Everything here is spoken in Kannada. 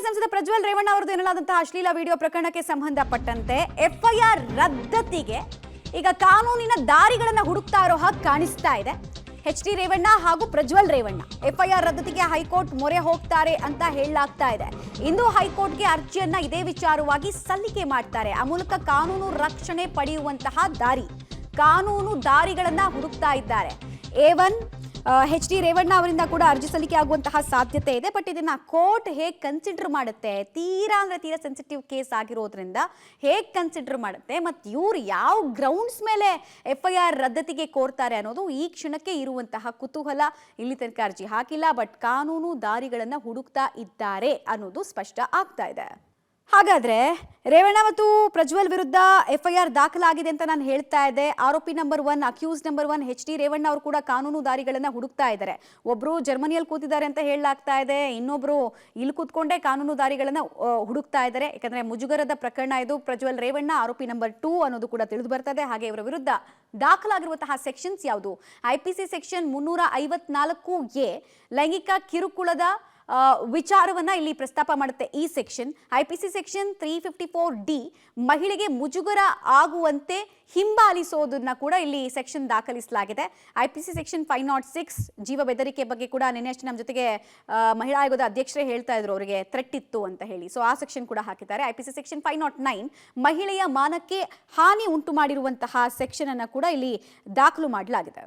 ಸಂಸದ ಪ್ರಜ್ವಲ್ ರೇವಣ್ಣ ಅವರದು ಎನ್ನಲಾದಂತಹ ಅಶ್ಲೀಲ ವಿಡಿಯೋ ಪ್ರಕರಣಕ್ಕೆ ಸಂಬಂಧಪಟ್ಟಂತೆ ಎಫ್ಐಆರ್ ರದ್ದತಿಗೆ ಈಗ ಕಾನೂನಿನ ದಾರಿಗಳನ್ನು ಹುಡುಕ್ತಾ ಇರೋ ಹಾಗೆ ಕಾಣಿಸ್ತಾ ಇದೆ. ಎಚ್.ಡಿ. ರೇವಣ್ಣ ಹಾಗೂ ಪ್ರಜ್ವಲ್ ರೇವಣ್ಣ ಎಫ್ಐಆರ್ ರದ್ದತಿಗೆ ಹೈಕೋರ್ಟ್ ಮೊರೆ ಹೋಗ್ತಾರೆ ಅಂತ ಹೇಳಲಾಗ್ತಾ ಇದೆ. ಇಂದು ಹೈಕೋರ್ಟ್ಗೆ ಅರ್ಜಿಯನ್ನ ಇದೇ ವಿಚಾರವಾಗಿ ಸಲ್ಲಿಕೆ ಮಾಡ್ತಾರೆ. ಆ ಮೂಲಕ ಕಾನೂನು ರಕ್ಷಣೆ ಪಡೆಯುವಂತಹ ಕಾನೂನು ದಾರಿಗಳನ್ನ ಹುಡುಕ್ತಾ ಇದ್ದಾರೆ. ಎಚ್.ಡಿ. ರೇವಣ್ಣ ಅವರಿಂದ ಕೂಡ ಅರ್ಜಿ ಸಲ್ಲಿಕೆ ಆಗುವಂತಹ ಸಾಧ್ಯತೆ ಇದೆ. ಬಟ್ ಇದನ್ನ ಕೋರ್ಟ್ ಹೇಗೆ ಕನ್ಸಿಡರ್ ಮಾಡುತ್ತೆ, ತೀರಾ ಸೆನ್ಸಿಟಿವ್ ಕೇಸ್ ಆಗಿರೋದ್ರಿಂದ ಹೇಗೆ ಕನ್ಸಿಡರ್ ಮಾಡುತ್ತೆ ಮತ್ತು ಇವ್ರು ಯಾವ ಗ್ರೌಂಡ್ಸ್ ಮೇಲೆ ಎಫ್ಐಆರ್ ರದ್ದತಿಗೆ ಕೋರ್ತಾರೆ ಅನ್ನೋದು ಈ ಕ್ಷಣಕ್ಕೆ ಇರುವಂತಹ ಕುತೂಹಲ. ಇಲ್ಲಿ ತನಕ ಅರ್ಜಿ ಹಾಕಿಲ್ಲ, ಬಟ್ ಕಾನೂನು ದಾರಿಗಳನ್ನ ಹುಡುಕ್ತಾ ಇದ್ದಾರೆ ಅನ್ನೋದು ಸ್ಪಷ್ಟ ಆಗ್ತಾ ಇದೆ. ಹಾಗಾದ್ರೆ ರೇವಣ್ಣ ಮತ್ತು ಪ್ರಜ್ವಲ್ ವಿರುದ್ಧ ಎಫ್ಐಆರ್ ದಾಖಲಾಗಿದೆ ಅಂತ ನಾನು ಹೇಳ್ತಾ ಇದ್ದೆ. ಆರೋಪಿ number 1, accused number 1 HD. Revanna ಅವರು ಕೂಡ ಕಾನೂನು ದಾರಿಗಳನ್ನ ಹುಡುಕ್ತಾ ಇದ್ದಾರೆ. ಒಬ್ರು ಜರ್ಮನಿಯಲ್ಲಿ ಕೂತಿದ್ದಾರೆ ಅಂತ ಹೇಳಲಾಗ್ತಾ ಇದೆ, ಇನ್ನೊಬ್ರು ಇಲ್ಲಿ ಕೂತ್ಕೊಂಡೇ ಕಾನೂನು ದಾರಿಗಳನ್ನ ಹುಡುಕ್ತಾ ಇದ್ದಾರೆ. ಯಾಕಂದ್ರೆ ಮುಜುಗರದ ಪ್ರಕರಣ ಇದು. ಪ್ರಜ್ವಲ್ ರೇವಣ್ಣ ಆರೋಪಿ ನಂಬರ್ 2 ಅನ್ನೋದು ಕೂಡ ತಿಳಿದು ಬರ್ತದೆ. ಹಾಗೆ ಇವರ ವಿರುದ್ಧ ದಾಖಲಾಗಿರುವಂತಹ ಸೆಕ್ಷನ್ಸ್ ಯಾವುದು? ಐಪಿಸಿ ಸೆಕ್ಷನ್ 354A ಲೈಂಗಿಕ ಕಿರುಕುಳದ ವಿಚಾರವನ್ನ ಇಲ್ಲಿ ಪ್ರಸ್ತಾಪ ಮಾಡುತ್ತೆ ಈ ಸೆಕ್ಷನ್. ಐಪಿಸಿ ಸೆಕ್ಷನ್ 354D ಮಹಿಳೆಗೆ ಮುಜುಗರ ಆಗುವಂತೆ ಹಿಂಬಾಲಿಸೋದನ್ನ ಕೂಡ ಇಲ್ಲಿ ಸೆಕ್ಷನ್ ದಾಖಲಿಸಲಾಗಿದೆ. ಐಪಿಸಿ ಸೆಕ್ಷನ್ 506 ಜೀವ ಬೆದರಿಕೆ ಬಗ್ಗೆ ಕೂಡ ನಿನ್ನೆಷ್ಟು ನಮ್ಮ ಜೊತೆಗೆ ಮಹಿಳಾ ಆಯೋಗದ ಅಧ್ಯಕ್ಷರೇ ಹೇಳ್ತಾ ಇದ್ರು, ಅವರಿಗೆ ಥ್ರೆಟ್ ಇತ್ತು ಅಂತ ಹೇಳಿ. ಸೊ ಆ ಸೆಕ್ಷನ್ ಕೂಡ ಹಾಕಿದ್ದಾರೆ. ಐಪಿಸಿ ಸೆಕ್ಷನ್ 509 ಮಹಿಳೆಯ ಮಾನಕ್ಕೆ ಹಾನಿ ಉಂಟು ಮಾಡಿರುವಂತಹ ಸೆಕ್ಷನ್ ಅನ್ನ ಕೂಡ ಇಲ್ಲಿ ದಾಖಲು ಮಾಡಲಾಗಿದೆ.